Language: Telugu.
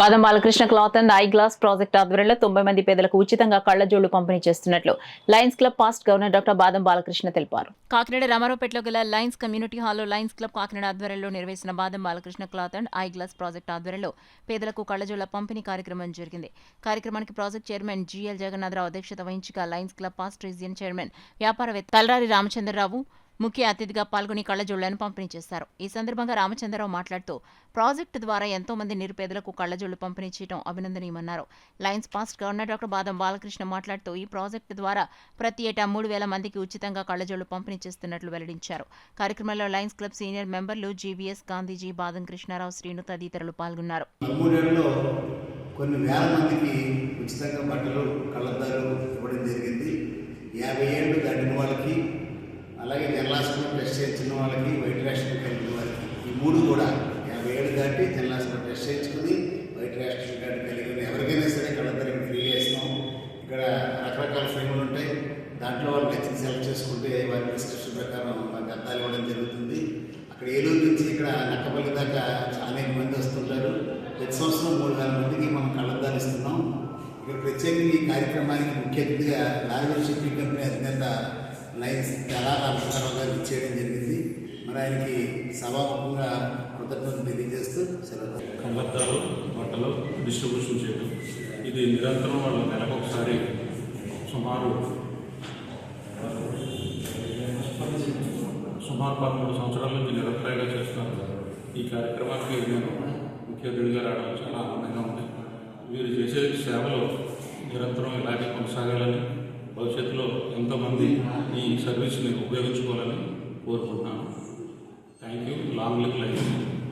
బాదం Balakrishna cloth and I glass project ఆధ్వర్యంలో 90 మంది పేదలకు ఉచితంగా కళ్లజోళ్లు పంపిణీ చేస్తున్నట్లు Lions club past governor doctor బాదం బాలకృష్ణ తెలిపారు. కాకినాడ రామారావుపేటలో గల లయన్స్ కమ్యూనిటీ హాల్లో లయన్స్ క్లబ్ కాకినాడ ఆధ్వర్యంలో నిర్వహించిన బాదం Balakrishna cloth and I glass project ఆధ్వర్యంలో పేదలకు కళ్లజోళ్ల పంపిణీ కార్యక్రమం జరిగింది. కార్యక్రమానికి ప్రాజెక్ట్ చైర్మన్ జిఎల్ జగన్నాథరావు అధ్యక్షత వహించగా Lions club past region chairman వ్యాపారవేత్త కల్రారి రామచంద్రరావు ముఖ్య అతిథిగా పాల్గొని కళ్లజోళ్లను పంపిణీ చేశారు. ఈ సందర్భంగా రామచంద్రరావు మాట్లాడుతూ ప్రాజెక్టు ద్వారా ఎంతో మంది నిరుపేదలకు కళ్లజోళ్లు పంపిణీ చేయడం అభినందనీయమన్నారు. లయన్స్ పాస్ట్ గవర్నర్ డాక్టర్ బాదం బాలకృష్ణ మాట్లాడుతూ ఈ ప్రాజెక్టు ద్వారా ప్రతి ఏటా 3,000 మందికి ఉచితంగా కళ్లజోళ్లు పంపిణీ చేస్తున్నట్లు వెల్లడించారు. కార్యక్రమంలో లయన్స్ క్లబ్ సీనియర్ మెంబర్లు జీవీఎస్ గాంధీజీ, బాదం కృష్ణారావు, శ్రీను తదితరులు పాల్గొన్నారు. కొన్ని వేల మందికి ఉచితంగా బట్టలు కళ్ళద్దాలు ఇవ్వడం జరిగింది. 50 ఏళ్ళు దాటిన వాళ్ళకి, అలాగే జనలాసులో టెస్ట్ చేయించిన వాళ్ళకి, వైట్ రేషన్ కలిగిన వారికి, ఈ మూడు కూడా 50 ఏళ్ళు దాటి జనలాసులో టెస్ట్ చేయించుకుని వైట్ రేషన్ కార్డు కలిగిన ఎవరికైనా సరే కళ్ళద్దాలు ఫ్రీ చేస్తాం. ఇక్కడ రకరకాల ఫ్రేములు ఉంటాయి. దాంట్లో వాళ్ళు నచ్చింది సెలెక్ట్ చేసుకుంటే వారి ప్రిస్క్రిప్షన్ ప్రకారం వారికి అద్దాలు ఇవ్వడం జరుగుతుంది. అక్కడ ఏలూరు నుంచి ఇక్కడ నక్కపల్లి దాకా అనేక మంది వస్తుంటారు. ప్రతి సంవత్సరం 3,000 మందికి మనం కళ్ళద్దాలు ఇస్తున్నాం. ఇక్కడ ప్రత్యేకంగా ఈ కార్యక్రమానికి ముఖ్య అతిథిగా నాలుగు షిప్పింగ్ కంపెనీ అధినేత లయన్స్ చాలా రామచంద్రరావు గారు ఇచ్చేయడం జరిగింది. మరి ఆయనకి సభాముఖంగా కృతజ్ఞతలు తెలియజేస్తూ సెలవు. కళ్ళద్దాలు బట్టలు డిస్ట్రిబ్యూషన్ చేయడం, ఇది నిరంతరం వాళ్ళు నెలకొకసారి సుమారు 13 సంవత్సరాల నుంచి నిరంతరంగా చేస్తున్నారు. ఈ కార్యక్రమానికి నేను ముఖ్య అతిథిగా రావడం చాలా ఆనందంగా ఉంది. వీరు చేసే సేవలు నిరంతరం ఇలాగే కొనసాగాలని, భవిష్యత్తులో ఎంతోమంది ఈ సర్వీస్ని ఉపయోగించుకోవాలని కోరుకుంటున్నాను. Thank you. Long live life.